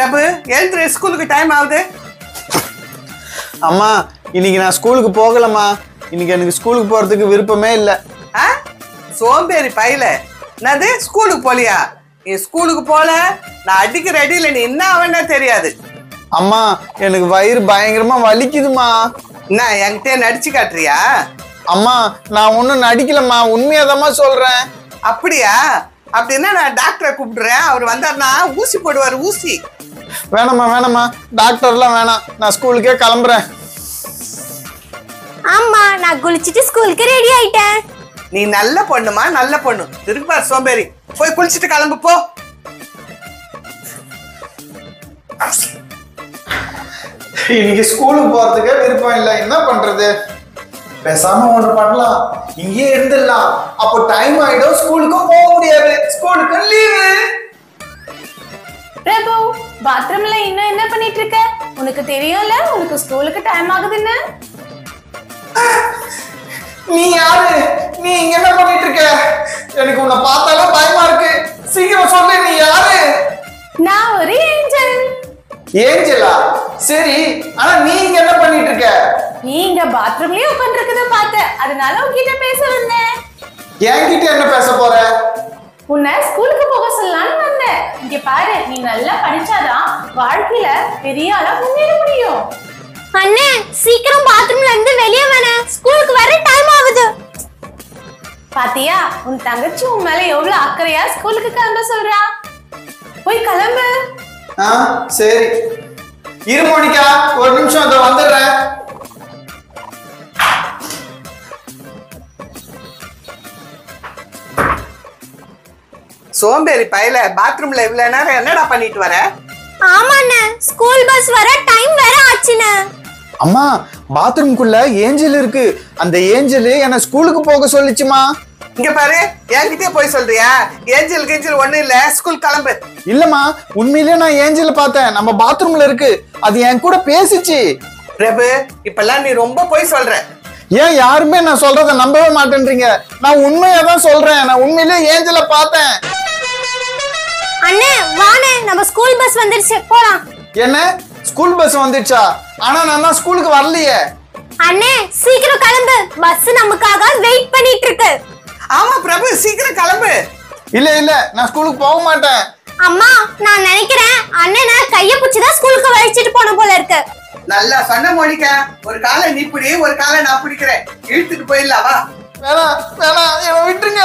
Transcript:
பிரபு எழுந்துரு, ஸ்கூலுக்கு டைம் ஆகுது. அம்மா இன்னைக்கு நான் ஸ்கூலுக்கு போகலம்மா. இன்னைக்கு எனக்கு ஸ்கூலுக்கு போறதுக்கு விருப்பமே இல்லை. சோம்பேறி பையில, என்னது ஸ்கூலுக்கு போலியா? நீ ஸ்கூலுக்கு போல நான் அடிக்கிற அடியில நீ என்ன ஆவன்னா தெரியாது. அம்மா எனக்கு வயிறு பயங்கரமா வலிக்குதுமா. என்ன என்கிட்ட நடிச்சு காட்டுறியா? அம்மா நான் ஒன்னும் நடிக்கலம்மா, உண்மையாதாம்மா சொல்றேன். அப்படியா? அப்படின்னா நான் டாக்டரை கூப்பிடுறேன், அவர் வந்தாருன்னா ஊசி போடுவார். ஊசி வேணாம்மா வேணாம்மா, டாக்டர்லாம் வேணாம், நான் ஸ்கூலுக்கே கிளம்புறேன். ஆமா நான் குளிச்சிட்டு ஸ்கூலுக்கு ரெடி ஆயிட்டேன். நீ நல்ல பொண்ணுமா, நல்ல பொண்ணு. திருப்பா சோம்பேறி, போய் குளிச்சுட்டு கிளம்பு போ. இன்னைக்கு ஸ்கூலுக்கு போறதுக்கே விருப்பம் இல்லை, என்ன பண்றது? பேசாம ஒண்ணு பண்ணலாம், இங்கே இருந்துடலாம். அப்போ டைம் ஆயிடும், ஸ்கூலுக்கும் போக முடியாது, ஸ்கூலுக்கு லீவு. பிரபு, பாத்ரூம்ல இன்னும் என்ன பண்ணிட்டு இருக்க? உனக்கு தெரியும்ல உனக்கு ஸ்கூலுக்கு டைம் ஆகுதுன்னு. நீ யாரு? நீ இங்க என்ன பண்ணிட்டு இருக்க? எனக்கு உன்னை பார்த்தாலே பயமா இருக்கு. சீக்கிரம் சொல்லு, நீ யாரு? நான் ஒரு ஏஞ்சல். ஏஞ்சலா? சரி, ஆனா நீ இங்க என்ன பண்ணிட்டு இருக்க? நீ இங்க பாத்ரூம்லயே உட்கார்ந்திருக்கத பார்த்தேன், அதனால உன்கிட்ட பேச வந்தேன். என்கிட்ட என்ன பேச போற? உன்னை ஸ்கூலுக்கு போக சொல்லலாம்னு வந்தேன். இங்க பாரு, நீ நல்லா படிச்சாதான் வாழ்க்கையில பெரிய ஆளா முன்னேற முடியும். அண்ணே சீக்கிரம் பாத்ரூம்ல இருந்து வெளியே வேணாம், ஸ்கூலுக்கு வர டைம் ஆகுது. பாத்தியா, உன் தங்கச்சி உன் மேல எவ்வளவு அக்கறையா ஸ்கூலுக்கு கிளம்ப சொல்றா. போய் கிளம்பு. சரி இரு மோனிகா, ஒரு நிமிஷம் அதை வந்துடுறேன். சோம்பேறி பையில, பாத்ரூம்ல இவ்வளவு நேரம் என்னடா பண்ணிட்டு வர? ஆமாண்ணே, ஸ்கூல் பஸ் வர டைம் வேற ஆச்சுண்ணே. அம்மா பாத்ரூம்குள்ள ஏஞ்சல் இருக்கு, அந்த ஏஞ்சல் என்ன ஸ்கூலுக்கு போக சொல்லிச்சுமா. இங்க பாரு, என்கிட்டே போய் சொல்றியா? ஏஞ்சல் கேஞ்சல் ஒண்ணு இல்ல, ஸ்கூல் கிளம்பு. இல்லம்மா, உண்மையிலேயே நான் ஏஞ்சல் பார்த்தேன், நம்ம பாத்ரூம்ல இருக்கு, அது என் கூட பேசிச்சு. பிரபு, இப்பெல்லாம் நீ ரொம்ப போய் சொல்ற. ஏன் யாருமே நான் சொல்றத நம்பவே மாட்டேன்றீங்க? நான் உண்மையா தான் சொல்றேன், நான் உண்மையிலேயே ஏஞ்சலை பார்த்தேன். அண்ணே வாண்ணே, நம்ம ஸ்கூல் பஸ் வந்துருச்சு, போலாம். என்ன ஸ்கூல் பஸ் வந்துச்சா? ஆனா நான் தான் ஸ்கூலுக்கு வரலையே. அண்ணே சீக்கிரம் கிளம்பு, பஸ் நமக்காக வெயிட் பண்ணிட்டு இருக்கு. ஆமா பிரபு, சீக்கிரம் கிளம்பு. இல்ல இல்ல, நான் ஸ்கூலுக்கு போக மாட்டேன். அம்மா நான் நினைக்கிறேன் அண்ணனை கைய பிடிச்சுதான் ஸ்கூலுக்கு வழிச்சிட்டு போன போல இருக்கு. நல்லா சொன்ன மோனிகா, ஒரு காலை நீ பிடி, ஒரு காலை நான் பிடிக்கிறேன், இழுத்துட்டு போயிடலாம் வா. வேணாம் வேணாம், என்னை விட்டுருங்க.